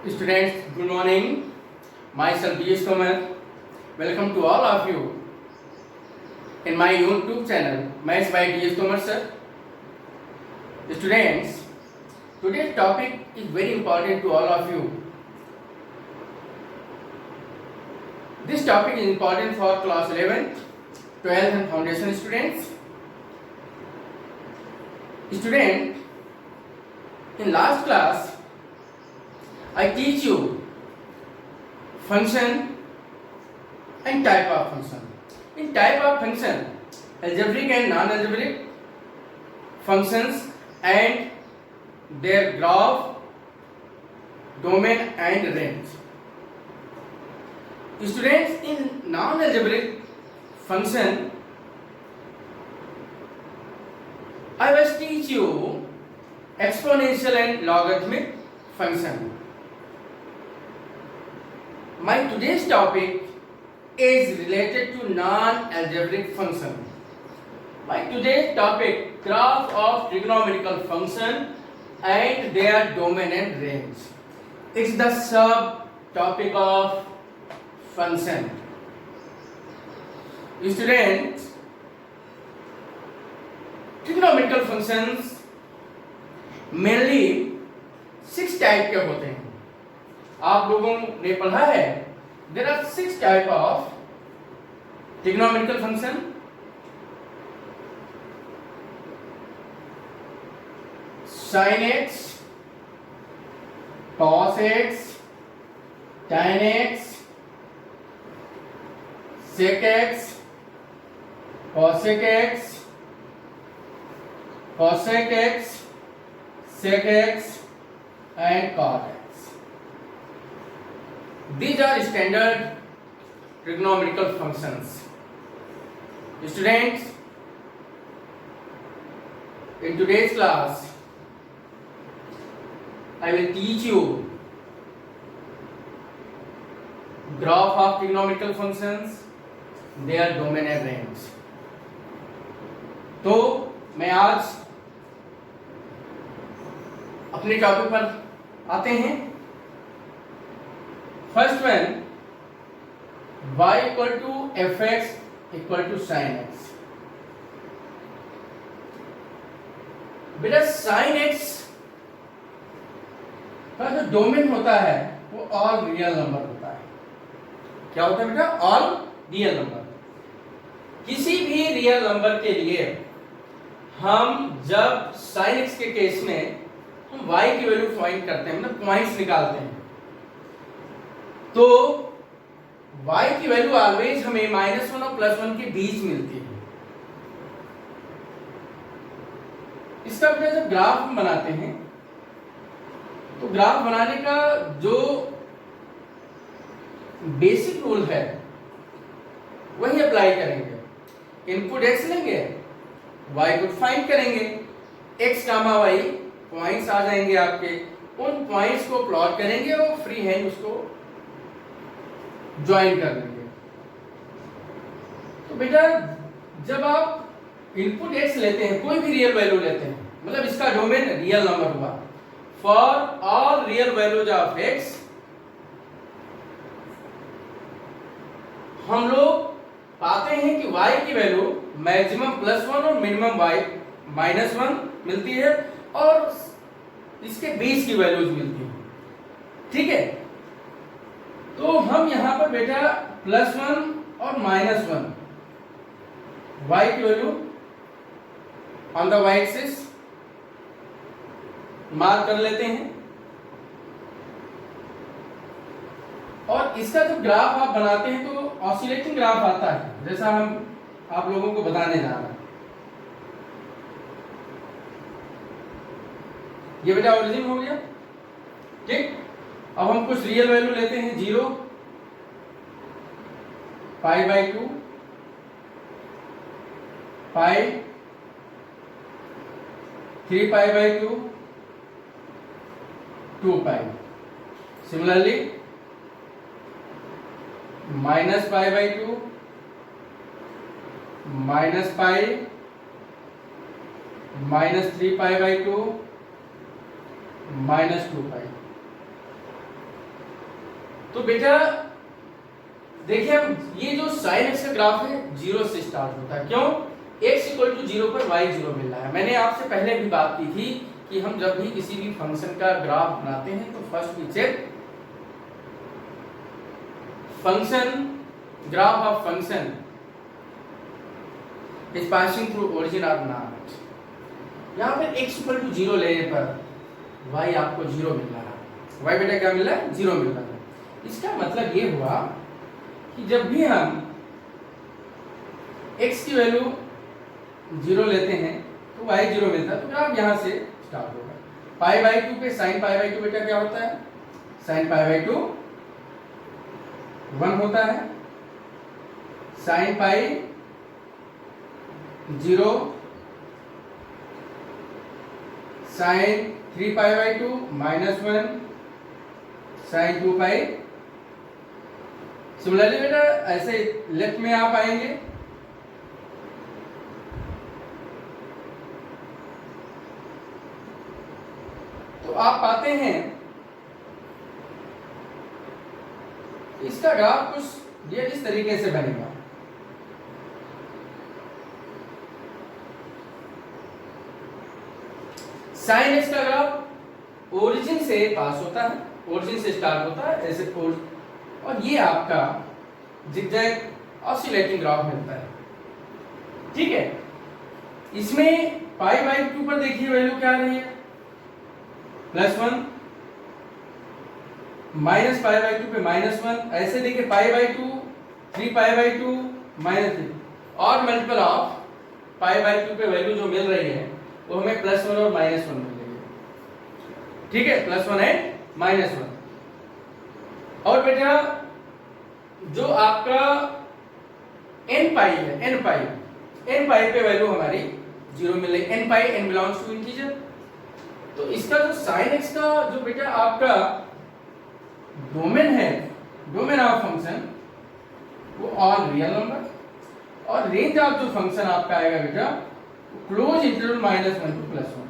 Students, good morning. Myself D.S. Tomar. Welcome to all of you in my YouTube channel, Maths by D.S. Tomar sir. Students, today's topic is very important to all of you. This topic is important for class 11th, 12th and foundation students. Student, in last class, I teach you function and type of function. In type of function, algebraic and non-algebraic functions and their graph, domain and range. Students, in non-algebraic function, I will teach you exponential and logarithmic function. My today's topic is related to non-algebraic function. My today's topic, graph of trigonometrical function and their domain and range. It's the sub-topic of function. Students, trigonometrical functions mainly 6 type के होते हैं. आप लोगों ने पढ़ा है there are 6 type of trigonometrical function. sin x, cos x, tan x, sec x, cosec x, cosec x, sec x and cot x. These are standard trigonometrical functions. Students, in today's class, I will teach you graph of trigonometrical functions, their domain and range. तो मैं आज अपने topic पर आते हैं. First one, y equal to F X equal to sine X. बेटा sine X का जो डोमेन होता है वो ऑल रियल नंबर होता है. क्या होता है बेटा? All real number. किसी भी रियल नंबर के लिए हम जब साइन एक्स के केस में हम y की वैल्यू फाइंड करते हैं, मतलब पॉइंट्स निकालते हैं, तो y की वैल्यू ऑलवेज हमें -1 और +1 के बीच मिलती है. इसका बेटा जब ग्राफ हम बनाते हैं तो ग्राफ बनाने का जो बेसिक रूल है वही अप्लाई करेंगे. इनपुट x लेंगे, y को फाइंड करेंगे, x कामा y पॉइंट्स आ जाएंगे आपके, उन पॉइंट्स को प्लॉट करेंगे और फ्री हैंड उसको ज्वाइन कर देंगे. तो बेटा जब आप इनपुट x लेते हैं, कोई भी रियल वैल्यू लेते हैं, मतलब इसका डोमेन रियल नंबर हुआ. For all real values of x हम लोग पाते हैं कि y की वैल्यू मैक्सिमम +1 और मिनिमम y -1 मिलती है और इसके बीच की वैल्यूज मिलती हैं. ठीक है, तो हम यहां पर बेटा +1 और -1 y की value on the y axis mark कर लेते हैं. और इसका जब ग्राफ आप बनाते हैं तो ऑसिलेटिंग ग्राफ आता है, जैसा हम आप लोगों को बताने जा रहे हैं. ये बेटा ओरिजिन हो गया. ठीक, अब हम कुछ रियल वैल्यू लेते हैं. 0, π/2, पाई, 3π/2, 2π. Similarly, -π/2, -π, -3π/2, -2π. तो बेटा देखिए हम ये जो sin x का ग्राफ है 0 से स्टार्ट होता है। क्यों? x इक्वल टू 0 पर y 0 मिल रहा है। मैंने आपसे पहले भी बात की थी कि हम जब भी किसी भी फंक्शन का ग्राफ बनाते हैं तो first we check function graph of function is passing through origin और नॉट। यहाँ पर x इक्वल टू 0 लेने पर y आपको 0 मिल रहा है। y बेटा क्या मिल रहा है? 0 मिल रहा है। इसका मतलब ये हुआ कि जब भी हम x की वैल्यू 0 लेते हैं तो y 0 मिलता है। तो ग्राफ यहाँ से स्टार्ट होगा। पाई बाई 2 पे sin पाई बाई 2 बेटा क्या होता है? sin पाई बाई 2 1 होता है। sin pi 0 sin 3 pi by 2 -1 sin 2 pi. Similarly बेटा ऐसे लेफ्ट में आप आएंगे तो आप पाते हैं इसका ग्राफ कुछ ये इस तरीके से बनेगा। साइन एक्स का ग्राफ ओरिजिन से पास होता है, ओरिजिन से स्टार्ट होता है ऐसे और ये आपका जिगजैग ऑसिलेटिंग ग्राफ मिलता है। ठीक है, इसमें पाई बाई 2 पर देखिए वैल्यू क्या आ रही है? +1 माइनस पाई बाई 2 पे -1। ऐसे देखिए पाई बाई 2 3 पाई बाई 2 -3 और मल्टीपल ऑफ पाई बाई 2 पे वैल्यू जो मिल रही है वो हमें +1 और -1 मिल रही है। ठीक है, +1 एंड -1। और बेटा जो आपका n पाई है, n पाई पे वैल्यू हमारी 0 मिल रही है। n pi n belongs to integer. तो इसका जो sin x का जो बेटा आपका डोमेन है, डोमेन ऑफ फंक्शन वो ऑल रियल नंबर और रेंज ऑफ जो फंक्शन आपका आएगा बेटा close interval -1 to +1।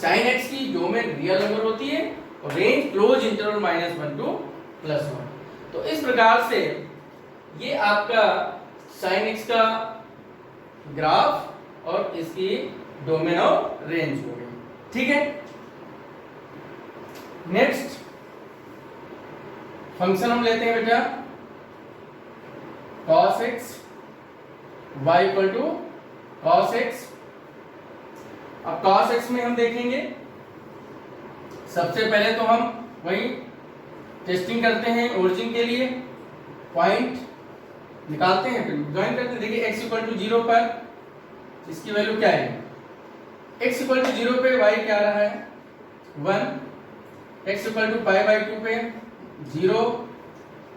sin x की डोमेन रियल नंबर होती है और रेंज क्लोज इंटरवल -1 टू +1। तो इस प्रकार से ये आपका sin x का ग्राफ और इसकी डोमेन और रेंज हो गई। ठीक है, नेक्स्ट फंक्शन हम लेते हैं बेटा cos x y equal to cos x। अब cos x में हम देखेंगे सबसे पहले तो हम वही टेस्टिंग करते हैं ओरिजिन के लिए, पॉइंट निकालते हैं फिर ज्वाइन करते हैं। देखिए x इक्वल टू 0 पर इसकी वैल्यू क्या है? x इक्वल टू 0 पे y क्या आ रहा है? 1। x equal to pi by 2 पे 0,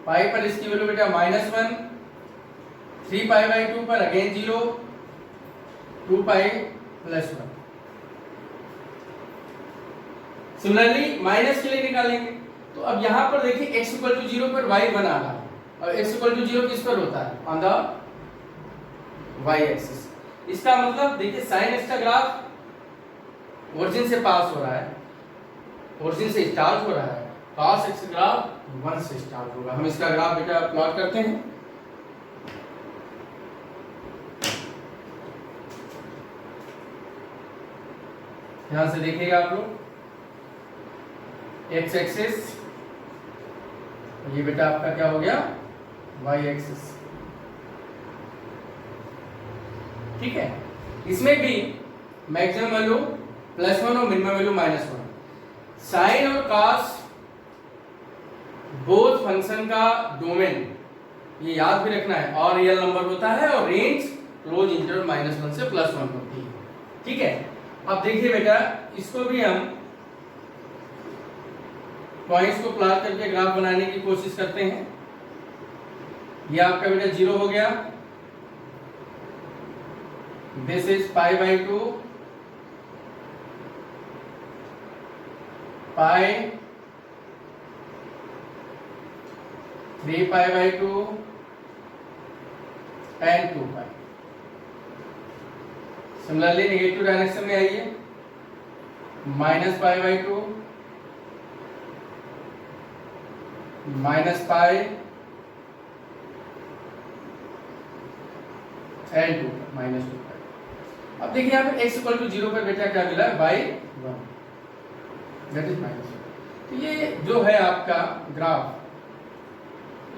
पाई पर इसकी वैल्यू बेटा -1, 3 पाई बाई 2 पर अगेन 0, 2 पाई +1। सिमिलरली माइनस के लिए निकालेंगे तो अब यहां पर देखिए x इक्वल टू 0 पर y 1 आ रहा है और x इक्वल टू 0 किस पर होता है? On the y axis. इसका मतलब देखिए sin x का ग्राफ ओरिजिन से पास हो रहा है, ओरिजिन से स्टार्ट हो रहा है। cos x ग्राफ 1 से स्टार्ट होगा। हम इसका ग्राफ बेटा प्लॉट करते हैं। यहां से देखिएगा आप लोग x एक्सिस, ये बेटा आपका क्या हो गया? y axis. ठीक है, इसमें भी मैक्सिमम वैल्यू +1 और मिनिमम वैल्यू -1। साइन और कॉस बोथ फंक्शन का डोमेन ये याद भी रखना है और रियल नंबर होता है और रेंज क्लोज इंटरवल -1 से +1 होती है। ठीक है, अब देखिए बेटा इसको भी हम पॉइंट्स को प्लॉट करके ग्राफ बनाने की कोशिश करते हैं। ये आपका बेटा 0 हो गया, this is pi by 2 pi 3 pi by 2 and 2 pi. Similarly negative direction में आइए, -पाई by 2 minus pi and 2 minus 2 पाई। अब देखिए यहाँ पे x इक्वल टू 0 पर बेटा क्या मिला है y 1, दैट इज माइनस 1। तो ये जो है आपका ग्राफ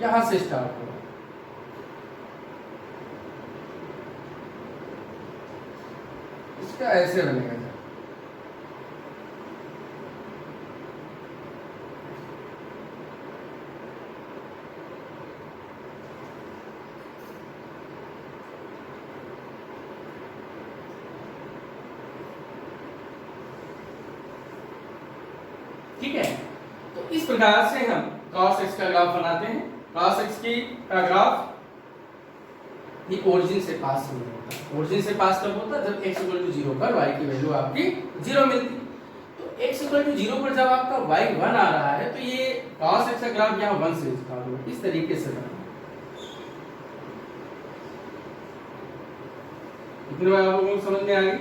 यहां से स्टार्ट होगा, इसका ऐसे बनेगा। ठीक है, तो इस प्रकार से हम cos x का ग्राफ बनाते हैं। cos x का ग्राफ ये ओरिजिन से पास नहीं होता। ओरिजिन से पास कब होता है? जब x इक्वल टू 0 पर y की वैल्यू आपकी 0 मिलती। तो x इक्वल टू 0 पर जब आपका y 1 आ रहा है तो ये cos x का ग्राफ यहाँ 1 से स्टार्ट होगा, इस तरीके से बनाना। इतने बार आप लोगों को समझ में आ गई?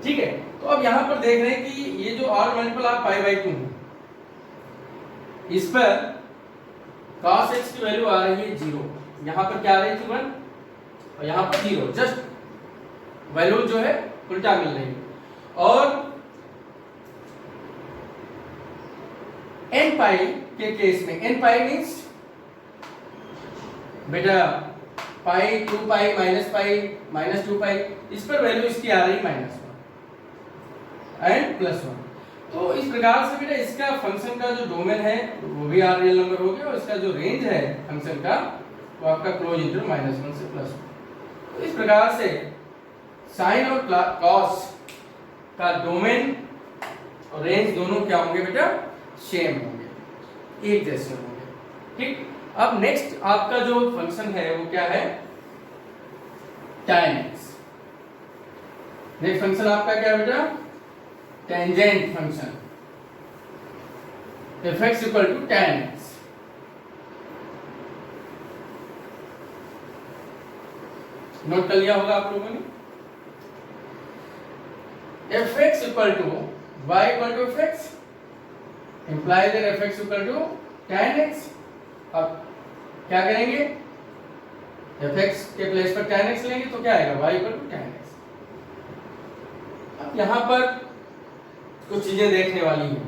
ठीक है, तो अब यहां पर देख रहे हैं कि ये जो r multiple of pi by 2 है, इस पर cos x की वैल्यू आ रही है 0, यहां पर क्या आ रही थी 1 और यहां पर 0, जस्ट वैल्यू जो है उल्टा मिल रही है। और n पाई के केस में, n पाई मींस बेटा पाई 2 पाई माइनस 2 पाई, इस पर वैल्यू इसकी आ रही -1 एंड +1। तो इस प्रकार से बेटा इसका फंक्शन का जो डोमेन है वो भी आर रियल नंबर हो गया और इसका जो रेंज है फंक्शन का वो आपका क्लोज इंटू -1 से +1। तो इस प्रकार से साइन और कॉस का डोमेन और रेंज दोनों क्या होंगे बेटा? सेम होंगे, एक जैसे होंगे। ठीक, अब नेक्स्ट आपका जो फंक्शन है वो क्या है? tan x। नेक्स्ट फंक्शन आपका क्या है बेटा? Tangent function f(x) equal to tan x। Note कर लिया होगा आप लोगों ने। f(x) equal to y equal to f(x) implies that f(x) equal to tan x। अब क्या करेंगे? f(x) के प्लेस पर tan x लेंगे तो क्या आएगा? y equal to tan x। अब यहां पर कुछ चीजें देखने वाली हैं।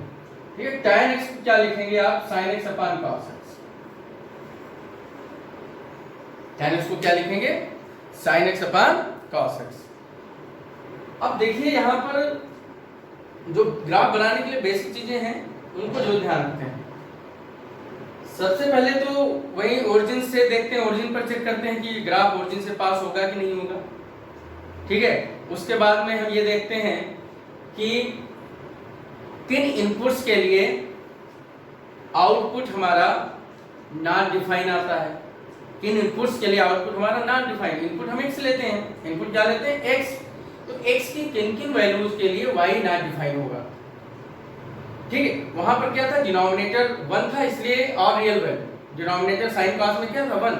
ठीक है, tan x को क्या लिखेंगे आप? sin x upon cos x। tan x को क्या लिखेंगे? sin x upon cos x। अब देखिए यहां पर जो ग्राफ बनाने के लिए बेसिक चीजें हैं उनको जो ध्यान रखते हैं, सबसे पहले तो वही ओरिजिन से देखते हैं, ओरिजिन पर चेक करते हैं कि ग्राफ ओरिजिन से पास होगा कि नहीं होगा। ठीक है, उसके बाद में हम ये देखते हैं कि किन इनपुट्स के लिए आउटपुट हमारा नॉन डिफाइन आता है, किन इनपुट्स के लिए आउटपुट हमारा नॉन डिफाइन। इनपुट हम x लेते हैं, इनपुट क्या लेते हैं? x। तो x की किन किन वैल्यूज के लिए y नॉन डिफाइन होगा। ठीक है, वहां पर क्या था? डिनोमिनेटर 1 था, इसलिए all real value. Denominator sine cos में क्या था? 1,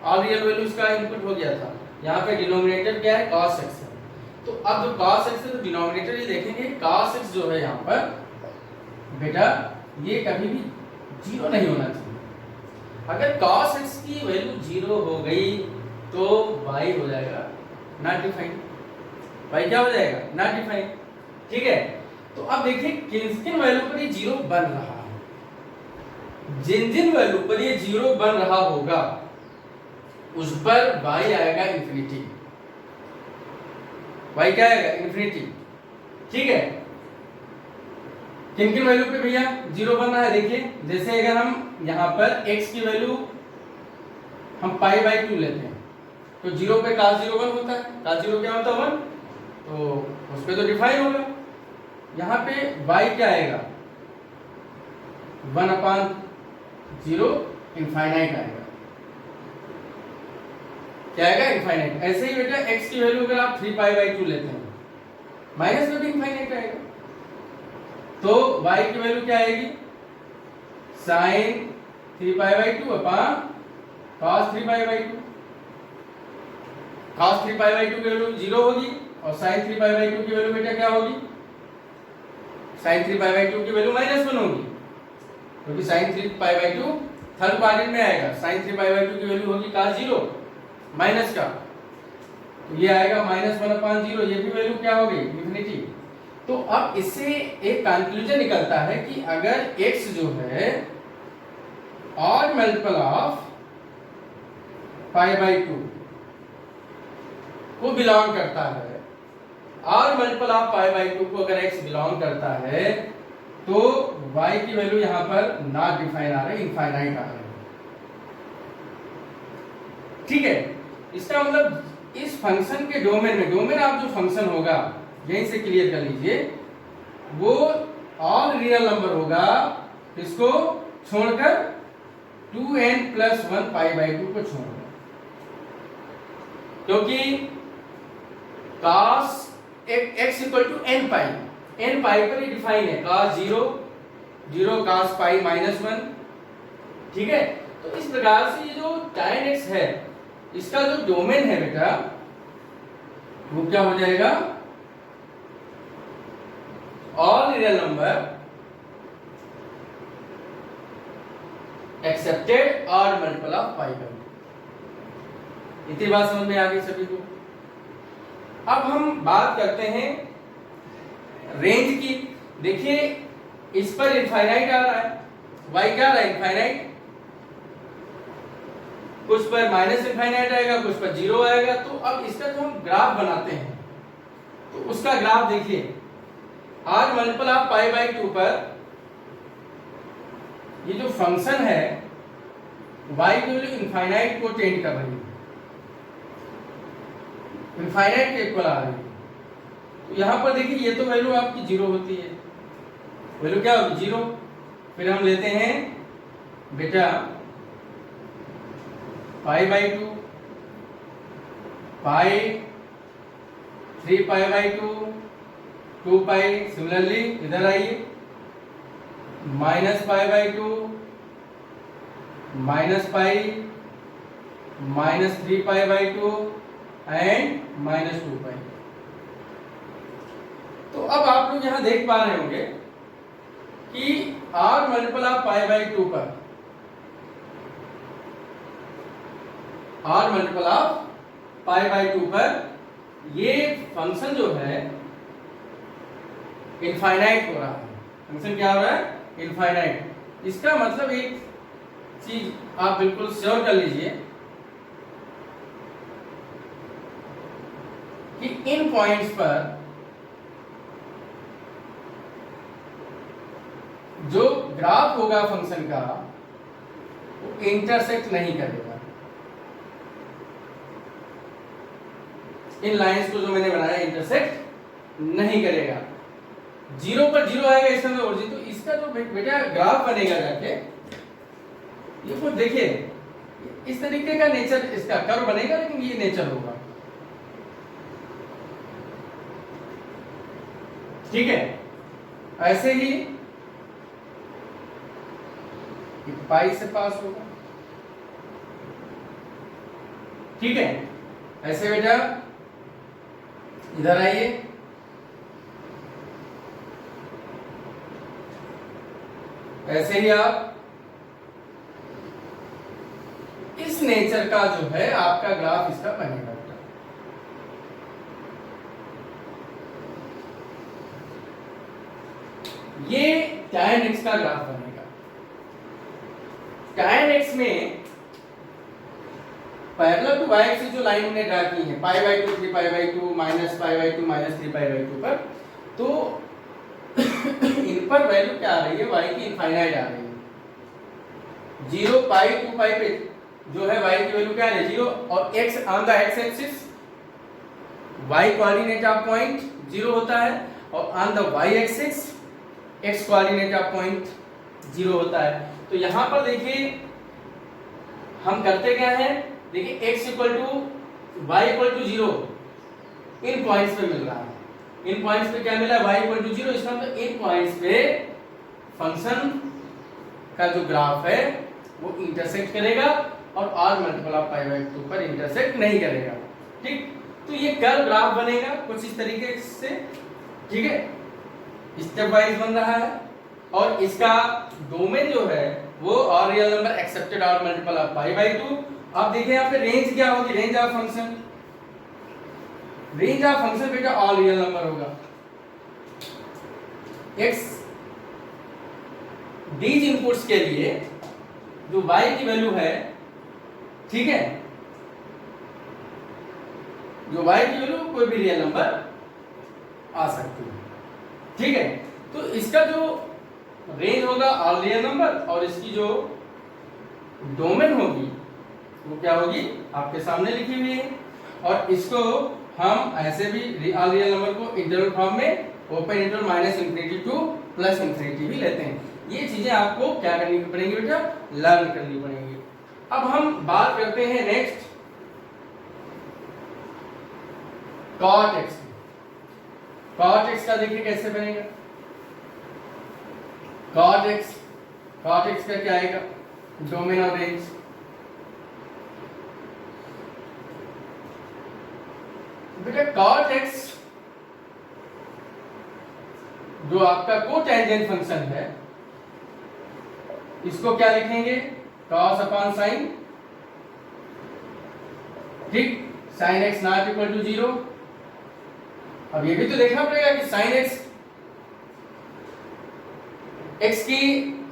ऑल रियल वैल्यू इसका इनपुट हो गया था। यहाँ पे डिनोमिनेटर क्या है? cos x है। तो अब जो cos x है तो डिनोमिनेटर ये देखेंगे, cos x जो है यहाँ पर बेटा ये कभी भी 0 नहीं होना चाहिए। अगर cos x की वैल्यू 0 हो गई तो y हो जाएगा नॉट डिफाइंड। y क्या हो जाएगा? Not defined. ठीक है, तो अब देखिए किन किन वैल्यू पर ये 0 बन रहा है। जिन जिन वैल्यू पर ये 0 बन रहा होगा उस पर y आएगा इंफिनिटी। y क्या आएगा? इंफिनिटी। ठीक है, किन किन वैल्यू पे भैया 0 बन रहा है? देखिए जैसे अगर हम यहाँ पर x की वैल्यू हम पाई बाई 2 लेते हैं तो 0 पे cos 0 1 होता है। cos 0 क्या होता है? 1, तो उस पे तो डिफाइन होगा। यहाँ पे y क्या आएगा? 1/0 इनफाइनाइट आएगा। क्या आएगा? इनफाइनाइट। ऐसे ही बेटा x की वैल्यू अगर आप 3 पाई बाई 2 लेते हैं माइनस में भी इनफाइनाइट आएगा। तो y की वैल्यू क्या आएगी? sin 3 pi by 2 upon cos 3 pi by 2। cos 3 pi by 2 की वैल्यू 0 होगी और sin 3 पाई बाई 2 की वैल्यू बेटा क्या होगी? sin 3 पाई बाई 2 की वैल्यू -1 होगी। क्योंकि sine 3 pi by 2 third quadrant में आएगा। साइन 3 पाई बाई 2 की वैल्यू होगी cos 0 माइनस का, तो ये आएगा -1/0, ये भी वैल्यू क्या होगी इंफिनिटी। तो अब इससे एक कंक्लूजन निकलता है कि अगर x जो है odd multiple of pi by 2 को बिलोंग करता है, और मल्टीपल ऑफ पाई बाई 2 को अगर x बिलोंग करता है तो y की वैल्यू यहां पर नॉट डिफाइन आ रहा है, इनफाइनाइट आ रहा है। ठीक है, इसका मतलब इस फंक्शन के डोमेन में, डोमेन आप जो फंक्शन होगा यहीं से क्लियर कर लीजिए, वो ऑल रियल नंबर होगा, इसको छोड़कर 2n+1 पाई बाई 2 को छोड़कर, क्योंकि cos x = n pi, n पाई पर ही डिफाइन है, cos 0 cos पाई -1। ठीक है, तो इस प्रकार से ये जो tan x है इसका जो डोमेन है बेटा वो क्या हो जाएगा, all real number excepted odd multiple of pi by 2। इतनी बात समझ में आ गई सभी को। अब हम बात करते हैं रेंज की। देखिए इस पर इनफाइनाइट आ रहा है, y क्या आ रहा है इनफाइनाइट, कुछ पर माइनस इनफाइनाइट आएगा, कुछ पर 0 आएगा। तो अब इसका जो हम ग्राफ बनाते हैं तो उसका ग्राफ देखिए, odd multiple of pi by 2 पर ये जो फंक्शन है y की वैल्यू इनफाइनाइट को टेंड कर रही है, इनफाइनाइट के इक्वल आ रही है। तो यहां पर देखिए ये तो वैल्यू आपकी 0 होती है, वैल्यू क्या होगी 0। फिर हम लेते हैं बेटा पाई by 2, pi 3 pi by 2, 2 pi, similarly इधर आइए -पाई by 2, -pi, -3 pi by 2 and -2 पाई। तो अब आप लोग यहां देख पा रहे होंगे कि r multiple of pi by 2 पर, r multiple of pi by 2 पर ये फंक्शन जो है इनफाइनाइट हो रहा है। फंक्शन क्या हो रहा है इनफाइनाइट। इसका मतलब एक चीज आप बिल्कुल श्योर कर लीजिए कि इन पॉइंट्स पर जो ग्राफ होगा फंक्शन का वो इंटरसेक्ट नहीं करेगा। इन लाइंस को जो मैंने बनाया इंटरसेक्ट नहीं करेगा। 0 पर 0 आएगा इस समय और जी, तो इसका जो बेटा ग्राफ बनेगा जाके, ये कुछ देखिए इस तरीके का नेचर इसका कर्व बनेगा, लेकिन ये नेचर होगा। ठीक है, ऐसे ही पाई से पास होगा। ठीक है, ऐसे बेटा इधर आइए, ऐसे ही आप इस नेचर का जो है आपका ग्राफ इसका बनेगा। ये tan x का ग्राफ बनेगा। tan x में पैरेलल टू y एक्सिस जो लाइन हमने ड्रा की है पाई by 2, 3 pi by 2, -pi by 2, -3 pi by 2 पर, तो इन पर वैल्यू क्या आ रही है, y की इनफाइनाइट आ रही है। 0 पाई 2 पाई पे जो है y की वैल्यू क्या है 0, और x on the x axis y coordinate of point 0 होता है, और on the y axis x coordinate of point 0 होता है। तो यहां पर देखिए हम करते क्या है, देखिए x = y = 0 इन पॉइंट्स पे मिल रहा है। इन पॉइंट्स पे क्या मिला, y = 0। इसका मतलब इन पॉइंट्स पे फंक्शन का जो ग्राफ है वो इंटरसेक्ट करेगा और r multiple of pi by 2 पर इंटरसेक्ट नहीं करेगा। ठीक, तो ये कर्व ग्राफ बनेगा कुछ इस तरीके से। ठीक है, स्टेप वाइज बन रहा है। और इसका डोमेन जो है वो all real number excepted odd multiple of pi by 2। अब देखिए यहाँ पे रेंज क्या होगी, range of function, range of function बेटा ऑल रियल नंबर होगा। एक्स डीज इनपुट्स के लिए जो y की वैल्यू है, ठीक है, जो y की वैल्यू कोई भी रियल नंबर आ सकती है, ठीक है। तो इसका जो रेंज होगा ऑल रियल नंबर और इसकी जो डोमेन होगी वो क्या होगी, आपके सामने लिखी हुई है। और इसको हम ऐसे भी ऑल रियल नंबर को इंटरवल फॉर्म में open interval minus infinity two plus infinity भी लेते हैं। ये चीजें आपको क्या करनी पड़ेंगी बेटा, लर्न करनी पड़ेंगी। अब हम बात करते हैं next cot x। cot x का देखिए कैसे बनेगा, cot x का क्या आएगा, डोमेन और रेंज। बेटा cot x जो आपका कोटेंजेंट फंक्शन है, इसको क्या लिखेंगे, cos अपॉन साइन, ठीक, sine X not equal to 0। अब ये भी तो देखना पड़ेगा कि साइन एक्स की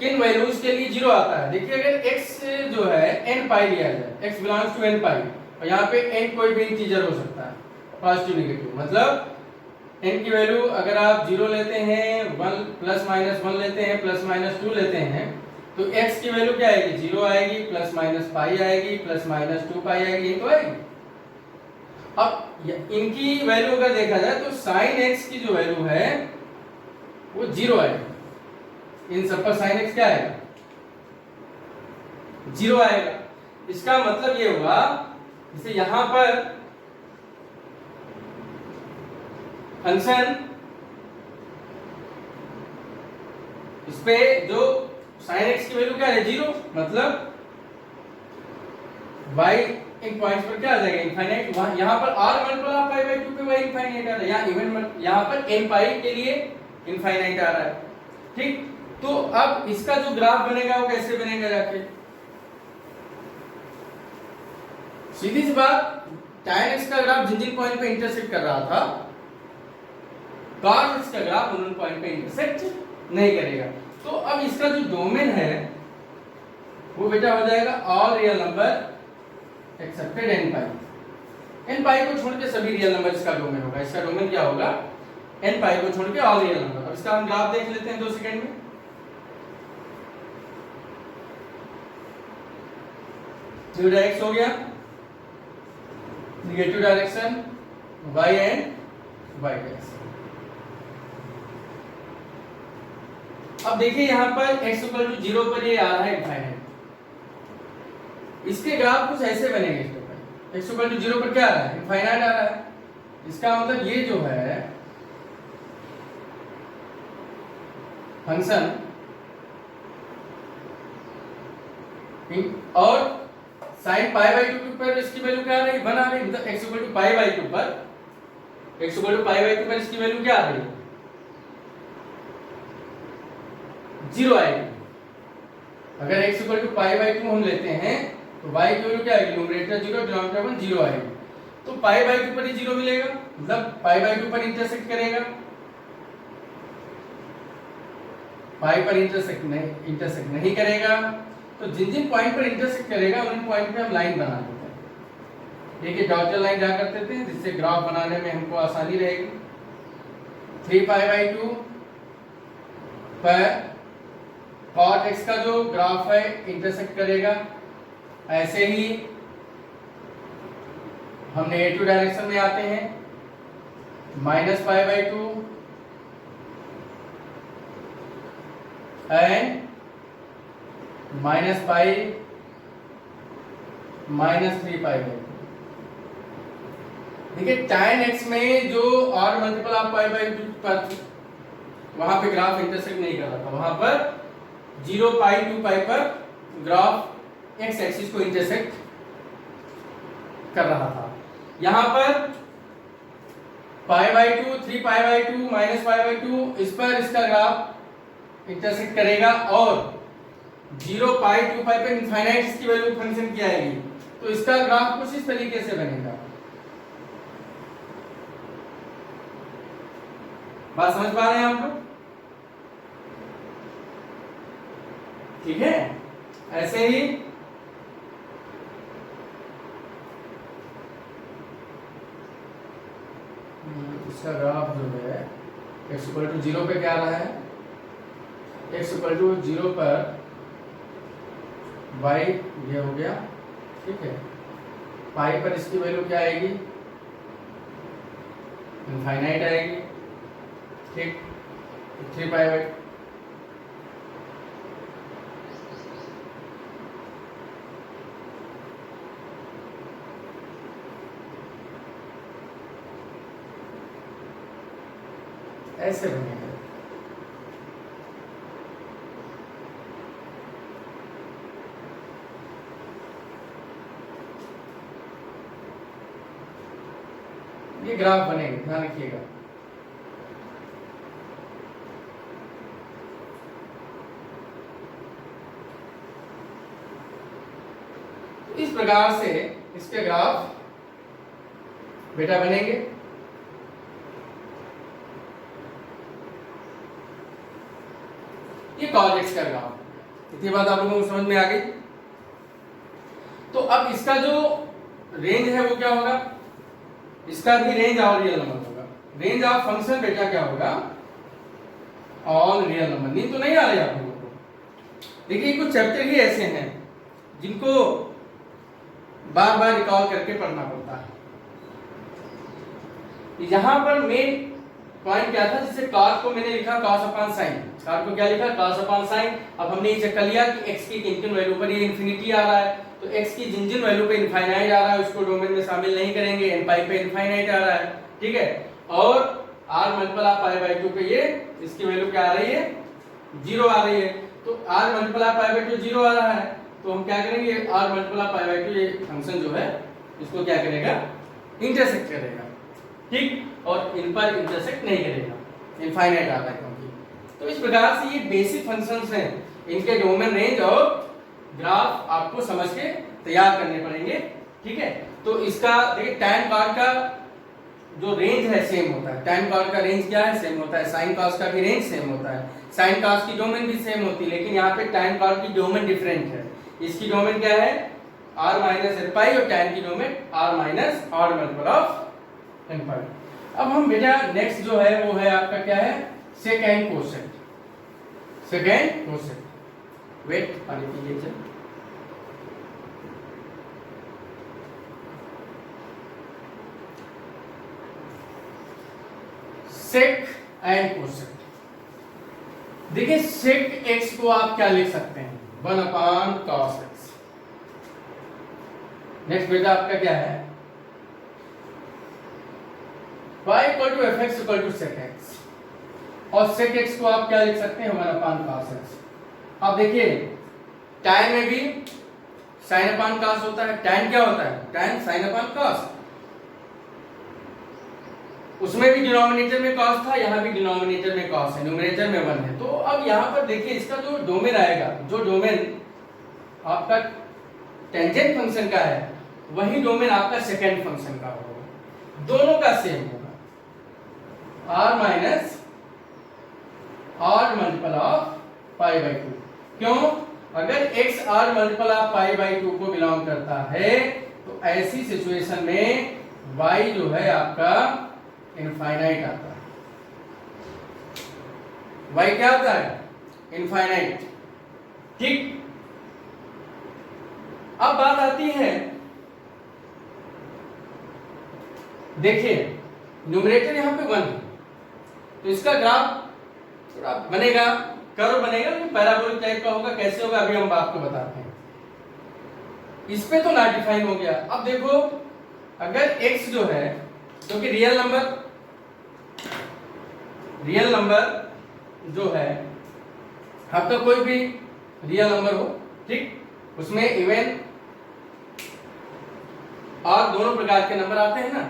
किन वैल्यूज के लिए 0 आता है। देखिए अगर x जो है n पाई लिया जाए, x बिलोंग्स टू n पाई, और यहाँ पे n कोई भी इंटीजर हो सकता है, पॉजिटिव नेगेटिव, मतलब n की वैल्यू अगर आप 0 लेते हैं, 1 प्लस माइनस 1 लेते हैं, प्लस माइनस 2 लेते हैं, तो x की वैल्यू क्या आएगी, 0 आएगी, प्लस माइनस पाई आएगी, प्लस माइनस 2 पाई आएगी, ये तो आएगी। अब इनकी वैल्यू अगर देखा जाए तो साइन x की जो वैल्यू है वो 0 आएगी, इन सब पर साइन x क्या आएगा, 0 आएगा। इसका मतलब ये हुआ, जैसे यहां पर फंक्शन, इस पे जो साइन x की वैल्यू क्या है, 0, मतलब y इन पॉइंट्स पर क्या आ जाएगा, इनफाइनाइट। यहाँ पर r multiple of pi by 2 पे y इनफाइनाइट आ रहा है, यहाँ इवन यहाँ पर n पाई के लिए इनफाइनाइट आ रहा है, ठीक। तो अब इसका जो ग्राफ बनेगा वो कैसे बनेगा, जाके सीधी सी बात, tan x का ग्राफ जिन जिन पॉइंट पे इंटरसेक्ट कर रहा था, cos x का ग्राफ उन पॉइंट पे इंटरसेक्ट नहीं करेगा। तो अब इसका जो डोमेन है वो बेटा हो जाएगा all real number accepted n pi. n पाई को छोड़ के सभी रियल नंबर इसका डोमेन होगा। इसका डोमेन क्या होगा, n पाई को छोड़ के ऑल रियल नंबर। अब इसका हम ग्राफ देख लेते हैं 2 सेकंड में। x हो गया, negative direction y and y dash. अब देखिए यहां पर x इक्वल टू 0 पर ये आ रहा है इनफाइनाइट, इसके ग्राफ कुछ ऐसे बनेंगे। इसके ऊपर x इक्वल टू 0 पर क्या आ रहा है, इनफाइनाइट आ रहा है। इसका मतलब ये जो है फंक्शन, और साइन पाई बाई 2 के ऊपर इसकी वैल्यू क्या आ रही है, 1 आ रही है, मतलब x equal to pi by 2 पर, x equal to pi by 2 पर इसकी वैल्यू क्या आ रही है, 0 आएगी। अगर x equal to pi by 2 हम लेते हैं तो y की वैल्यू क्या आएगी, न्यूमरेटर 0, डिनोमिनेटर 1, 0 आएगी। तो पाई बाई 2 पर ही 0 मिलेगा, मतलब पाई बाई 2 पर इंटरसेक्ट करेगा, पाई पर इंटरसेक्ट नहीं करेगा। तो जिन जिन पॉइंट पर इंटरसेक्ट करेगा उन पॉइंट पे हम लाइन बना देते हैं। देखिए डॉटेड लाइन ड्रा कर देते हैं, जिससे ग्राफ बनाने में हमको आसानी रहेगी। 3 पाई बाई 2 पर cot x का जो ग्राफ है इंटरसेक्ट करेगा। ऐसे ही हम नेगेटिव डायरेक्शन में आते हैं, minus pi by 2 and minus pi minus 3 pi by 2। देखिए tan x में जो और मल्टीपल ऑफ पाई बाई 2 पर वहां पे ग्राफ इंटरसेक्ट नहीं कर रहा था, वहां पर 0 पाई 2 पाई पर ग्राफ x एक्सिस को इंटरसेक्ट कर रहा था। यहां पर पाई by 2, 3 pi by 2, minus pi by 2, इस पर इसका ग्राफ इंटरसेक्ट करेगा और 0 पाई 2 पाई पे इनफाइनाइट इसकी वैल्यू फंक्शन की आएगी, तो इसका ग्राफ कुछ इस तरीके से बनेगा। बात समझ पा रहे हैं आप लोग? ठीक है, ऐसे ही इसका ग्राफ जो है x इक्वल टू 0 पे क्या रहा है, x इक्वल टू 0 पर y ये हो गया, ठीक है, पाई पर इसकी वैल्यू क्या आएगी, इनफाइनाइट आएगी, ठीक, 3 पाई बाई ऐसे बनेगा। ये ग्राफ बनेगा, ध्यान रखिएगा। इस प्रकार से इसके ग्राफ बेटा बनेंगे। ये cos x का ग्राफ, इतनी बात आप लोगों को समझ में आ गई। तो अब इसका जो रेंज है वो क्या होगा, इसका भी रेंज ऑल रियल नंबर होगा। रेंज ऑफ फंक्शन बेटा क्या होगा, ऑल रियल नंबर। नहीं तो नहीं आ रही आप लोगों को? देखिए कुछ चैप्टर ही ऐसे हैं जिनको बार बार रिकॉल करके पढ़ना पड़ता है। यहां पर मेन पॉइंट क्या था, जैसे cos को मैंने लिखा cos अपॉन sin, cos को क्या लिखा cos अपॉन sin। अब हमने ये चेक कर लिया कि x की किन किन वैल्यू पर ये इंफिनिटी आ रहा है, तो x की जिन जिन वैल्यू पे इनफाइनाइट आ रहा है उसको डोमेन में शामिल नहीं करेंगे, n पाई पे इनफाइनाइट आ रहा है, ठीक है, और r multiple of pi by 2 पे ये इसकी वैल्यू क्या आ रही है, 0 आ रही है। तो r multiple of pi by 2 0 आ रहा है, तो हम क्या करेंगे, r multiple of pi by 2 ये फंक्शन जो है इसको क्या करेगा, इंटरसेक्ट करेगा, ठीक, और इन पर इंटरसेक्ट नहीं करेगा, इनफाइनाइट आ रहा है क्योंकि। तो इस प्रकार से ये बेसिक फंक्शंस हैं, इनके डोमेन रेंज और ग्राफ आपको समझ के तैयार करने पड़ेंगे, ठीक है। तो इसका देखिए tan cos का जो रेंज है सेम होता है, tan cos का रेंज क्या है, सेम होता है, sin cos का भी रेंज सेम होता है, sin cos की डोमेन भी सेम होती है, लेकिन यहाँ पे tan cos की डोमेन डिफरेंट है। इसकी डोमेन क्या है, r माइनस n पाई, और tan की domain r minus odd multiple of n पाई। अब हम बेटा नेक्स्ट जो है वो है आपका क्या है, second cosec. Second cosec, wait पानी पीजिए सर। Sec and coset. देखिए सेक एक्स को आप क्या लिख सकते हैं, 1 अपॉन cos x। नेक्स्ट बेटा आपका क्या है, y equal to F X equal to sec X, और सेक एक्स को आप क्या लिख सकते हैं, 1 अपॉन cos x। अब देखिए tan में भी sin अपॉन cos होता है, tan क्या होता है, tan sin अपॉन cos, उसमें भी डिनोमिनेटर में cos था, यहाँ भी डिनोमिनेटर में cos है, न्यूमरेटर में 1 है। तो अब यहाँ पर देखिए इसका जो डोमेन आएगा, जो डोमेन आपका टेंजेंट फंक्शन का है वही डोमेन आपका सेकेंड फंक्शन का होगा, दोनों का सेम होगा, r minus odd multiple of pi by 2। क्यों, अगर x r multiple of pi by 2 को बिलोंग करता है तो ऐसी सिचुएशन में y जो है आपका इनफाइनाइट आता है। y क्या आता है, इनफाइनाइट, ठीक। अब बात आती है, देखिए न्यूमरेटर यहां पे 1 है, तो इसका ग्राफ थोड़ा बनेगा, कर्व बनेगा, पैराबोलिक टाइप का होगा। कैसे होगा अभी हम आपको बताते हैं। इस पे तो ना डिफाइन हो गया। अब देखो अगर x जो है, क्योंकि रियल नंबर जो है आपका कोई भी रियल नंबर हो, ठीक, उसमें इवन और दोनों प्रकार के नंबर आते हैं ना।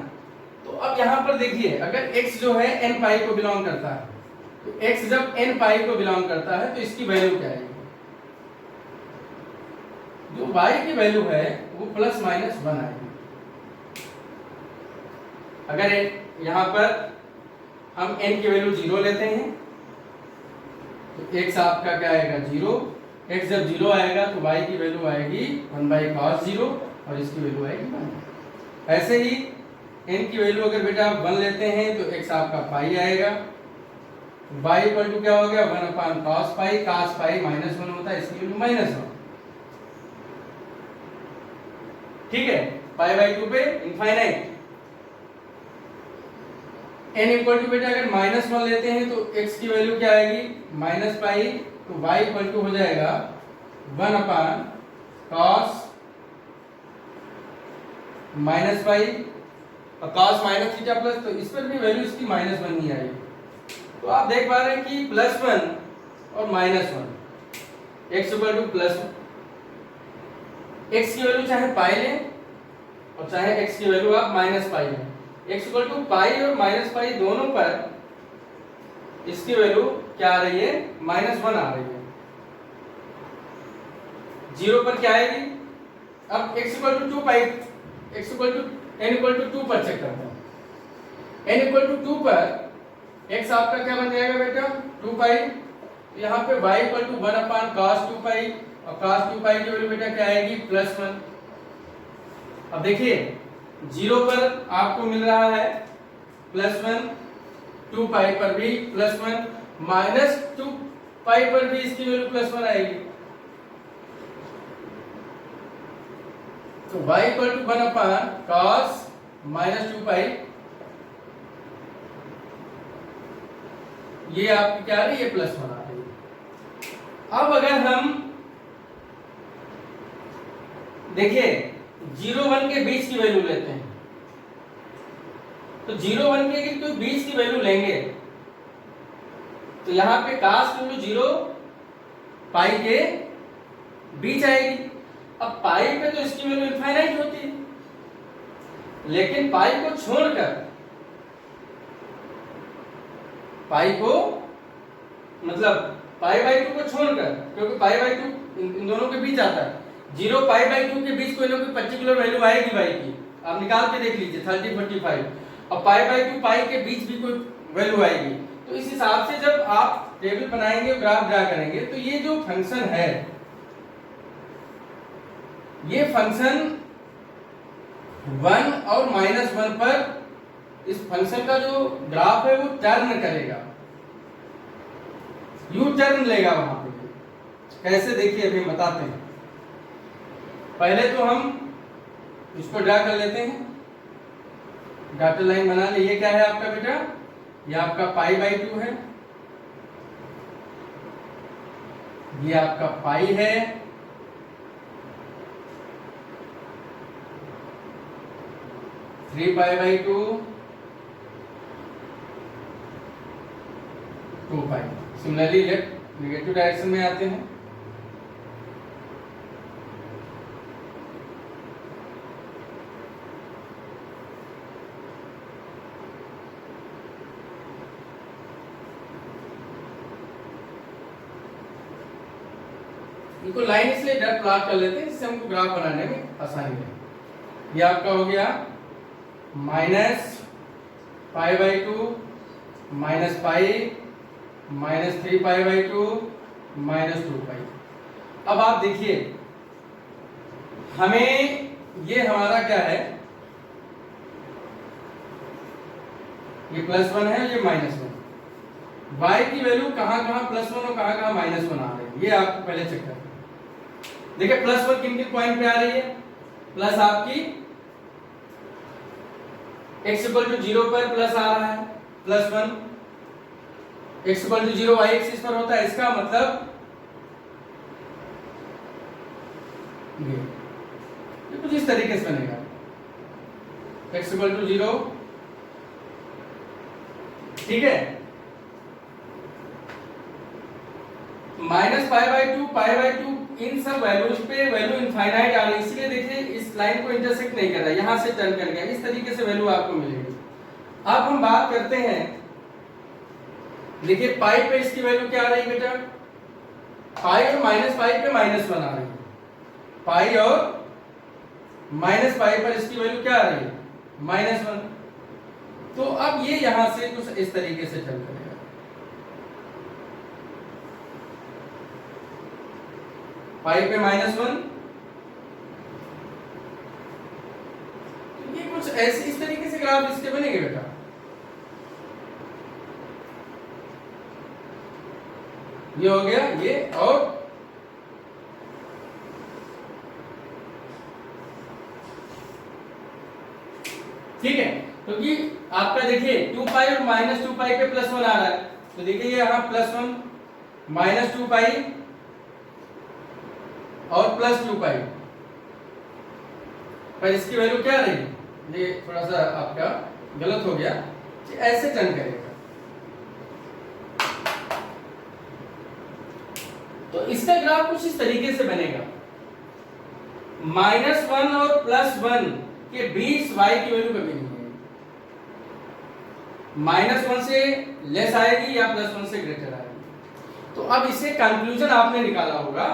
तो अब यहां पर देखिए अगर x जो है n पाई को बिलोंग करता है, तो x जब n पाई को बिलोंग करता है तो इसकी वैल्यू क्या आएगी? जो y की वैल्यू है वो प्लस माइनस 1 आएगी। अगर यहां पर हम n की वैल्यू 0 लेते हैं तो x आपका क्या आएगा 0। x जब 0 आएगा तो y की वैल्यू आएगी 1/cos 0 और इसकी वैल्यू आएगी 1। ऐसे ही n की वैल्यू अगर बेटा आप 1 लेते हैं तो x आपका पाई आएगा। y इक्वल टू क्या हो गया 1/cos पाई, cos पाई -1 होता है, इसकी वैल्यू -1। ठीक है, पाई/2 पे इनफाइनाइट। n इक्वल टू बेटा अगर -1 लेते हैं तो x की वैल्यू क्या आएगी -पाई, तो y इक्वल टू हो जाएगा 1/cos -पाई और cos माइनस थीटा प्लस, तो इस पर भी वैल्यू इसकी -1 ही आएगी। तो आप देख पा रहे हैं कि +1 और -1 x इक्वल टू +1। x की वैल्यू चाहे पाई लें और चाहे x की वैल्यू आप -पाई लें, x इक्वल टू पाई और -पाई दोनों पर इसकी वैल्यू क्या आ रही है -1 आ रही है। 0 पर क्या आएगी? अब x equal to 2 pi, x equal to n equal to 2 पर चेक करते हैं। n इक्वल टू 2 पर x आपका क्या बन जाएगा बेटा 2 पाई, यहाँ पे y इक्वल टू 1/cos 2 पाई और cos 2 पाई की वैल्यू बेटा क्या आएगी +1। अब देखिए 0 पर आपको मिल रहा है +1, 2 पाई पर भी +1, -2 पाई पर भी इसकी वैल्यू +1 आएगी। तो y इक्वल टू 1/cos -2 पाई, ये आपकी क्या आ रही है +1 आ रही है। अब अगर हम देखिए 0-1 के बीच की वैल्यू लेते हैं, तो 0-1 के कोई बीच की वैल्यू लेंगे तो यहाँ पे cos की वैल्यू 0 पाई के बीच आएगी। अब पाई पे तो इसकी वैल्यू इनफाइनाइट होती है, लेकिन पाई को छोड़कर, पाई को मतलब पाई/2 को छोड़कर, क्योंकि पाई/2 इन दोनों के बीच आता है, 0 पाई/2 के बीच कोई ना कोई पर्टिकुलर वैल्यू आएगी y की, आप निकाल के देख लीजिए 30, 45, और पाई/2 पाई के बीच भी कोई वैल्यू आएगी। तो इस हिसाब से जब आप टेबल बनाएंगे, ग्राफ ड्रा करेंगे, तो ये जो फंक्शन है, ये फंक्शन 1 और -1 पर इस फंक्शन का जो ग्राफ है वो टर्न करेगा, यू टर्न लेगा वहां पे। कैसे देखिए अभी बताते हैं। पहले तो हम इसको ड्रा कर लेते हैं, डॉटेड लाइन बना ले। ये क्या है आपका बेटा, ये आपका पाई/2 है, ये आपका पाई है, पाई/2, 2 पाई। सिमिलरली लेफ्ट नेगेटिव डायरेक्शन में आते हैं। इनको लाइन इसलिए डॉट प्लॉट कर लेते हैं जिससे हमको ग्राफ बनाने में आसानी है। ये आपका हो गया -पाई/2 -पाई -3पाई/2 -2 पाई। अब आप देखिए हमें ये हमारा क्या है, ये +1 है, ये -1। y की वैल्यू कहां कहां +1 और कहां कहां -1 आ रही है, ये आपको पहले चेक करना है। देखिए +1 किन किन पॉइंट पे आ रही है, प्लस आपकी x इक्वल टू 0 पर प्लस आ रहा है +1, x equal to 0 y axis पर होता है, इसका मतलब ये कुछ इस तरीके से बनेगा, x इक्वल टू 0, ठीक है, -पाई/2 पाई/2 इन सब वैल्यूज पे वैल्यू इनफाइनाइट आ रही है, इसलिए देखिए इस लाइन को इंटरसेक्ट नहीं कर रहा है, यहां से टर्न कर गया, इस तरीके से वैल्यू आपको मिलेगी। अब हम बात करते हैं देखिए पाई पे इसकी वैल्यू क्या आ रही है बेटा, पाई और माइनस पाई पे -1 आ रही है, पाई और माइनस पाई पर इसकी वैल्यू क्या आ रही है, -1। तो अब ये यहां से कुछ इस तरीके से चल करेगा, पाई पे -1, तो ये कुछ ऐसे इस तरीके से ग्राफ इसके बनेंगे बेटा। ये हो गया ये, और ठीक है, क्योंकि आपका देखिए 2 पाई और -2 पाई पे +1 आ रहा है, तो देखिए ये यहां +1 -2 पाई और +2 पाई पर इसकी वैल्यू क्या रही, ये थोड़ा सा आपका गलत हो गया, ऐसे टर्न करेगा। तो इसका ग्राफ कुछ इस तरीके से बनेगा, -1 और +1 के बीच y की वैल्यू कभी नहीं है, -1 से लेस आएगी या +1 से ग्रेटर आएगी। तो अब इसे कंक्लूजन आपने निकाला होगा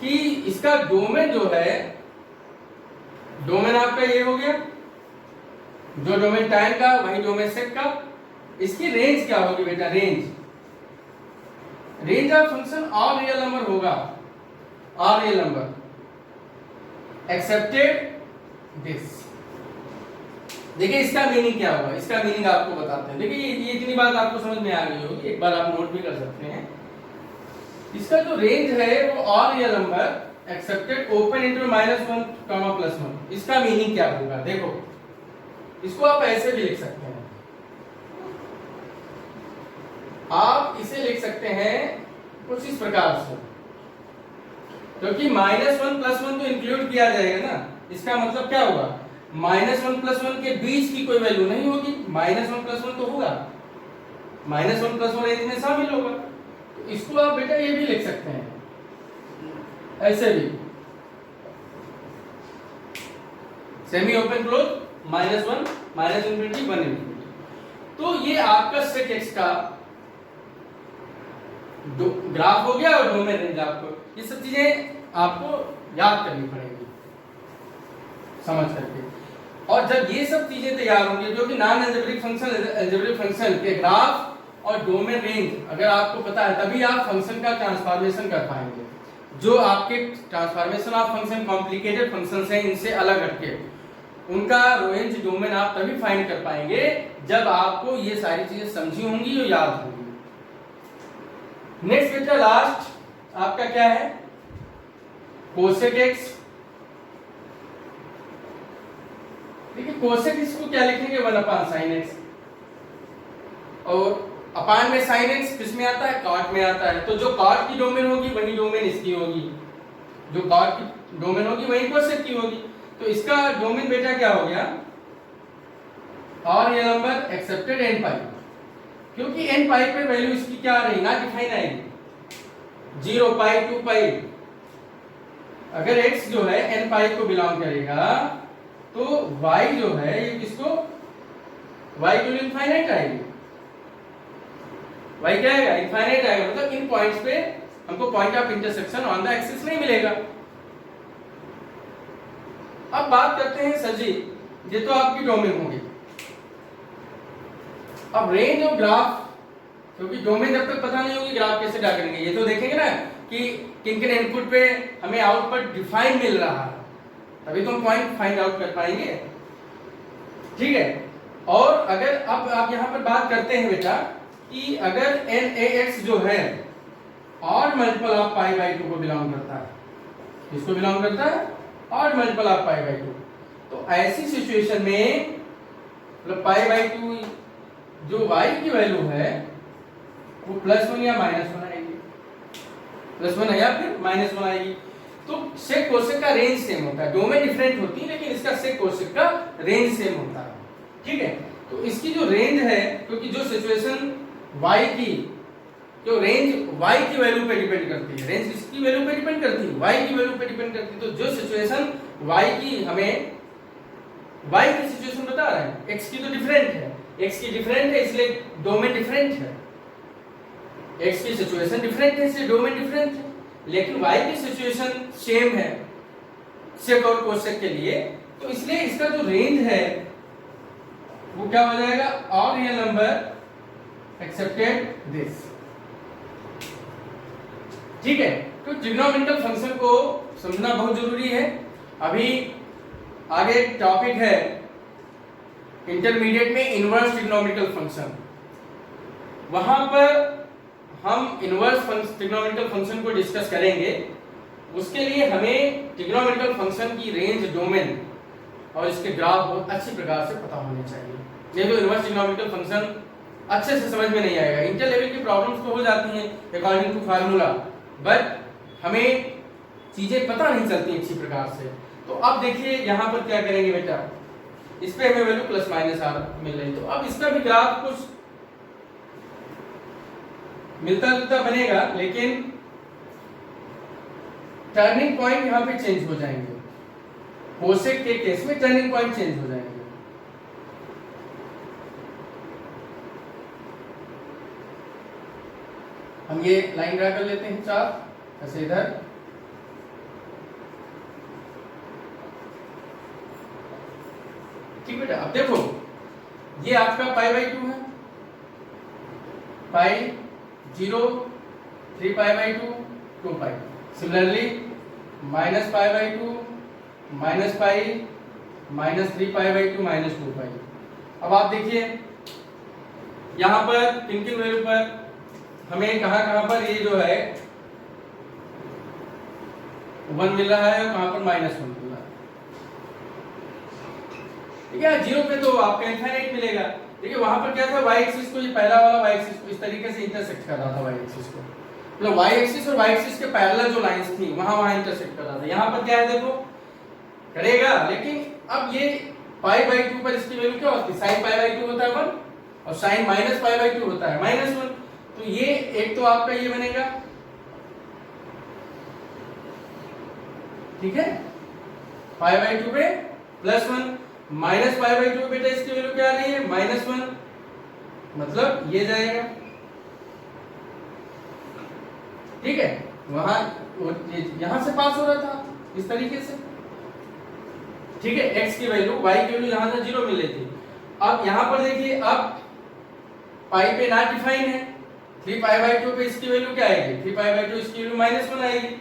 कि इसका डोमेन जो है, डोमेन आपका ये हो गया, जो डोमेन टाइम का वही डोमेन सेक का, इसकी रेंज क्या होगी बेटा, range of function all real number होगा, all real number excepted this. देखिए इसका मीनिंग क्या होगा, इसका मीनिंग आपको बताते हैं। देखिए ये इतनी बात आपको समझ में आ गई होगी, एक बार आप नोट भी कर सकते हैं। इसका जो रेंज है वो all real number accepted open into -1, +1, इसका मीनिंग क्या होगा, देखो इसको आप ऐसे भी लिख सकते हैं, आप इसे लिख सकते हैं कुछ इस प्रकार से, क्योंकि -1 +1 तो इंक्लूड किया जाएगा ना, इसका मतलब क्या होगा, -1 +1 के बीच की कोई वैल्यू नहीं होगी, -1 +1 तो होगा, -1 +1 रेंज में शामिल होगा। तो इसको आप बेटा ये भी लिख सकते हैं ऐसे भी, सेमी ओपन क्लोज -1 -∞ 1 तो ये आपका sec x का ग्राफ हो गया और डोमेन रेंज। आपको ये सब चीजें आपको याद करनी पड़ेगी समझ करके, और जब ये सब चीजें तैयार होंगी, जो कि non algebraic function, algebraic function के ग्राफ और डोमेन रेंज अगर आपको पता है, तभी आप फंक्शन का ट्रांसफॉर्मेशन कर पाएंगे। जो आपके transformation of function complicated functions हैं, इनसे अलग हटके उनका रेंज डोमेन आप तभी फाइंड कर पाएंगे जब आपको ये सारी चीजें समझी होंगी और याद होंगी। नेक्स्ट बेटा लास्ट आपका क्या है, कोसेक एक्स। देखिए कोसेक एक्स को क्या लिखेंगे, 1/sin x, और अपान में sin x किस में आता है, कॉट में आता है। तो जो कॉट की डोमेन होगी वही डोमेन इसकी होगी, जो कॉट की डोमेन होगी वही कोसेक की होगी। तो इसका डोमेन बेटा क्या हो गया, और ये नंबर एक्सेप्टेड n पाई, क्योंकि n पाई पे वैल्यू इसकी क्या आ रही, ना डिफाइन आएगी, 0 पाई 2 पाई। अगर x जो है n पाई को बिलोंग करेगा तो y जो है ये किसको, y को इनफाइनाइट आएगी, y क्या आएगा, इनफाइनाइट आएगा। मतलब इन पॉइंट्स पे हमको point of intersection on the axis नहीं मिलेगा। अब बात करते हैं सर जी, ये तो आपकी डोमेन होगी। अब रेंज और ग्राफ, क्योंकि डोमेन जब तक पता नहीं होगी ग्राफ कैसे ड्रा करेंगे, ये तो देखेंगे ना कि किन किन इनपुट पे हमें आउटपुट डिफाइन मिल रहा है, तभी तो हम पॉइंट फाइंड आउट कर पाएंगे, ठीक है। और अगर अब आप यहां पर बात करते हैं बेटा कि अगर NaX जो है ऑड मल्टीपल ऑफ π/2 को बिलोंग करता है, किसको बिलोंग करता है, ऑड मल्टीपल ऑफ π/2, तो ऐसी सिचुएशन में मतलब π/2 जो y की वैल्यू है वो +1 या -1 आएगी, +1 है या फिर -1 आएगी। तो सेक कोसेक का रेंज सेम होता है, डोमेन डिफरेंट होती है लेकिन इसका सेक कोसेक का रेंज सेम होता है, ठीक है। तो इसकी जो रेंज है, क्योंकि जो सिचुएशन y की, जो रेंज y की वैल्यू पे डिपेंड करती है, रेंज किसकी वैल्यू पे डिपेंड करती है, y की वैल्यू पे डिपेंड करती है। तो जो सिचुएशन y की हमें y की सिचुएशन बता रहे हैं, x की तो डिफरेंट है, x की डिफरेंट है इसलिए डोमेन डिफरेंट है, x की सिचुएशन डिफरेंट है इसलिए डोमेन डिफरेंट है, लेकिन y की सिचुएशन सेम है सेक और कोसेक के लिए, तो इसलिए इसका जो रेंज है वो क्या हो जाएगा, all real number excepted this. ठीक है, तो ट्रिग्नोमेट्रिकल फंक्शन को समझना बहुत जरूरी है। अभी आगे एक टॉपिक है इंटरमीडिएट में इनवर्स ट्रिग्नोमेट्रिकल फंक्शन, वहां पर हम इनवर्स ट्रिग्नोमेट्रिकल फंक्शन को डिस्कस करेंगे। उसके लिए हमें ट्रिग्नोमेट्रिकल फंक्शन की रेंज, डोमेन और इसके ग्राफ बहुत अच्छी प्रकार से पता होने चाहिए, नहीं तो इनवर्स ट्रिग्नोमेट्रिकल फंक्शन अच्छे से समझ में नहीं आएगा। इंटर लेवल की प्रॉब्लम्स तो हो जाती हैं अकॉर्डिंग टू फार्मूला, बट हमें चीजें पता नहीं चलती अच्छी प्रकार से। तो अब देखिए यहाँ पर क्या करेंगे बेटा, इस पे हमें वैल्यू प्लस माइनस आर मिल रही, तो अब इसका भी ग्राफ कुछ मिलता जुलता बनेगा, लेकिन टर्निंग पॉइंट यहाँ पे चेंज हो जाएंगे। कोसेक के केस में टर्निंग पॉइंट चेंज हो जाएंगे। हम ये लाइन ड्रा कर लेते हैं चार ऐसे इधर, ठीक बेटा। अब देखो ये आपका पाई बाई 2 है, पाई 0, 3 pi by 2, 2 pi. Similarly minus pi by 2, minus pi, minus 3 pi by 2, minus 2 पाई। अब आप देखिए यहां पर किन किन वैल्यू पर हमें कहां पर ये जो है 1 मिल रहा है और कहां पर -1 मिल रहा है। ठीक है, 0 पे तो आपका इनफाइनाइट मिलेगा। देखिए वहां पर क्या था, y एक्सिस को, ये पहला वाला y एक्सिस को इस तरीके से इंटरसेक्ट कर रहा था, y एक्सिस को, मतलब y एक्सिस और y एक्सिस के पैरेलल जो लाइंस थी वहां इंटरसेक्ट कर रहा था। यहां पर क्या है देखो करेगा, लेकिन अब ये पाई बाई 2 पर इसकी वैल्यू क्या होती है, sin पाई बाई 2 होता है 1 और sin माइनस पाई बाई 2 होता है -1। तो ये एक तो आपका ये बनेगा, ठीक है, पाई बाई 2 पे +1, माइनस पाई बाई 2 बेटा इसकी वैल्यू क्या आ रही है -1, मतलब ये जाएगा। ठीक है, वहां यहां से पास हो रहा था इस तरीके से। ठीक है, x की वैल्यू, y की वैल्यू यहां से 0 मिल रही थी। अब यहां पर देखिए, अब पाई पे ना डिफाइन है, 3 पाई बाई 2 पे इसकी वैल्यू क्या आएगी, 3 पाई बाई 2 इसकी वैल्यू -1 आएगी।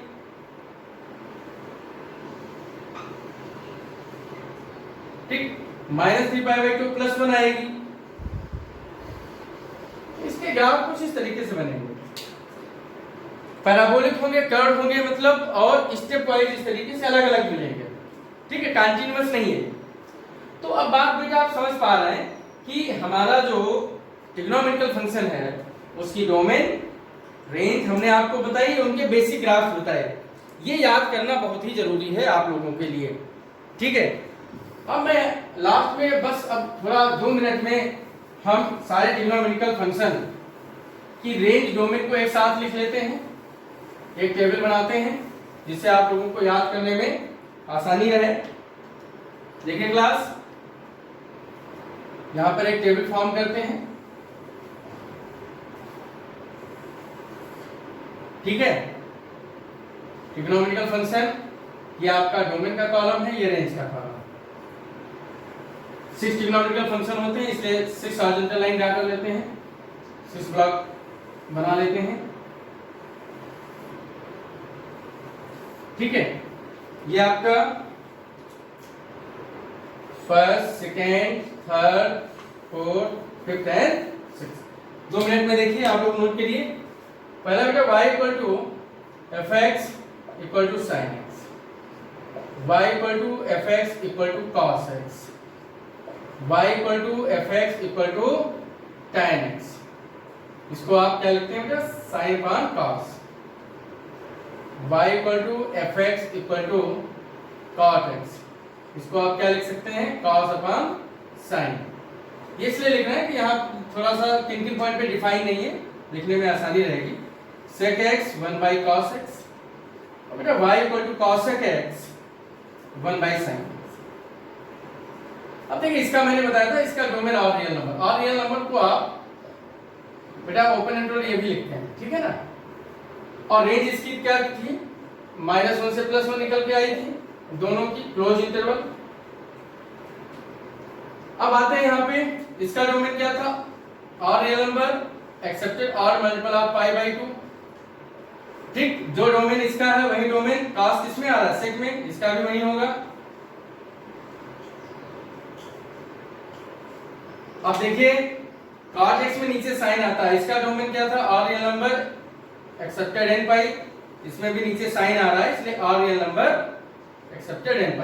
ठीक, -3 पाई बाई 2 +1 आएगी। इसके ग्राफ कुछ इस तरीके से बनेंगे, पैराबोलिक होंगे, कर्व होंगे, मतलब और स्टेप वाइज इस तरीके से अलग अलग मिलेंगे। ठीक है, कंटीन्यूअस नहीं है। तो अब बात बेटा आप समझ पा रहे हैं कि हमारा जो ट्रिग्नोमेट्रिकल फंक्शन है उसकी डोमेन, रेंज हमने आपको बताई, उनके बेसिक ग्राफ बताए। ये याद करना बहुत ही जरूरी है आप लोगों के लिए। ठीक है, अब मैं लास्ट में बस अब थोड़ा 2 मिनट में हम सारे ट्रिग्नोमेट्रिकल फंक्शन की रेंज, डोमेन को एक साथ लिख लेते हैं, एक टेबल बनाते हैं जिससे आप लोगों को याद करने में आसानी रहे। देखिए क्लास, यहां पर एक टेबल फॉर्म करते हैं। ठीक है, ट्रिग्नोमेट्रिकल फंक्शन, ये आपका डोमेन का कॉलम है, ये रेंज का कॉलम। 6 ट्रिग्नोमेट्रिकल फंक्शन होते हैं, इसलिए 6 हॉरिजॉन्टल लाइन ड्रा कर लेते हैं, 6 ब्लॉक बना लेते हैं। ठीक है, ये आपका first, second, third, fourth, fifth and sixth. 2 minute में देखिए आप लोग नोट करिए। पहला बेटा y equal to F X equal to sine X, y equal to F X equal to cos X, y equal to F X equal to tan X. इसको आप क्या लिखते हैं बेटा, sine upon cos. y equal to F X equal to cot X, इसको आप क्या लिख सकते हैं, कॉस अपॉन साइन। ये इसलिए लिख रहे हैं कि यहाँ थोड़ा सा किन पॉइंट पे डिफाइन नहीं है, लिखने में आसानी रहेगी। sec x 1 by cos x, और बेटा y equal to cos x 1 by sin x। अब देखिए इसका मैंने बताया था, इसका domain all real number, all real number को आप बेटा ओपन इंटरवल ये भी लिखते हैं, ठीक है ना। और रेंज इसकी क्या थी, -1 से +1 निकल के आई थी, दोनों की क्लोज इंटरवल। अब आते हैं यहाँ पे, इसका डोमेन क्या था, all real number excepted odd multiple of π/2। ठीक, जो डोमेन इसका है वही डोमेन कास्ट किसमें आ रहा है, सेक में, इसका भी वही होगा। अब देखिए cot x में नीचे साइन आता है, इसका डोमेन क्या था, all real number accepted n π, इसमें भी नीचे साइन आ रहा है, इसलिए all real number accepted n π।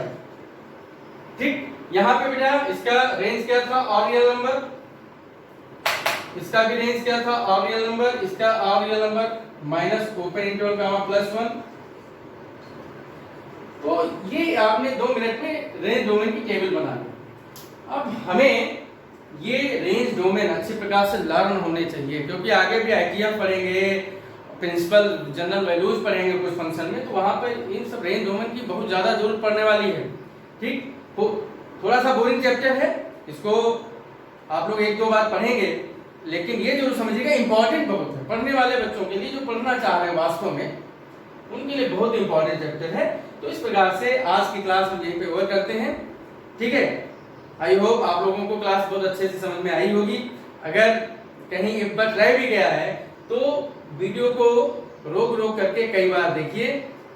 ठीक, यहां पे बेटा इसका रेंज क्या था, ऑल रियल नंबर, इसका भी रेंज क्या था, ऑल रियल नंबर, इसका all real number minus open interval gamma +1। तो ये आपने 2 मिनट में रेंज डोमेन की टेबल बना ली। अब हमें ये रेंज डोमेन अच्छी प्रकार से लर्न होने चाहिए, क्योंकि आगे भी आईटीएफ पढ़ेंगे, प्रिंसिपल जनरल वैल्यूज पढ़ेंगे कुछ फंक्शन में, तो वहां पे इन सब रेंज डोमेन की बहुत ज्यादा जरूरत पड़ने वाली है। ठीक, थोड़ा सा बोरिंग चैप्टर है, इसको आप लोग 1-2 बार पढ़ेंगे, लेकिन ये जरूर समझिएगा इंपॉर्टेंट बहुत है पढ़ने वाले बच्चों के लिए, जो पढ़ना चाह रहे हैं वास्तव में उनके लिए बहुत इंपॉर्टेंट चैप्टर है। तो इस प्रकार से आज की क्लास में यहीं पे ओवर करते हैं। ठीक है, आई होप आप लोगों को क्लास बहुत अच्छे से समझ में आई होगी। अगर कहीं एक बार रह भी गया है तो वीडियो को रोक करके कई बार देखिए,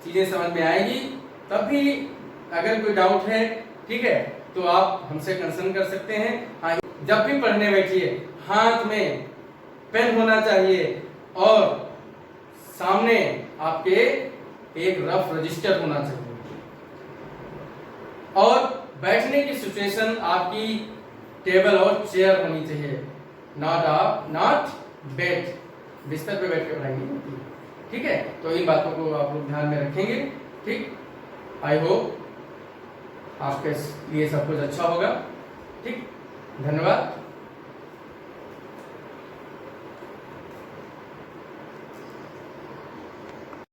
चीजें समझ में आएगी। तब भी अगर कोई डाउट है, ठीक है, तो आप हमसे कंसर्न कर सकते हैं। हाँ, जब भी पढ़ने बैठिए हाथ में पेन होना चाहिए और सामने आपके एक रफ रजिस्टर होना चाहिए, और बैठने की सिचुएशन आपकी टेबल और चेयर होनी चाहिए, नॉट बेड, बिस्तर पे बैठ के पढ़ाई नहीं होती। ठीक है, तो इन बातों को आप लोग ध्यान में रखेंगे। ठीक, आई होप आपके लिए सब कुछ अच्छा होगा। ठीक, धन्यवाद।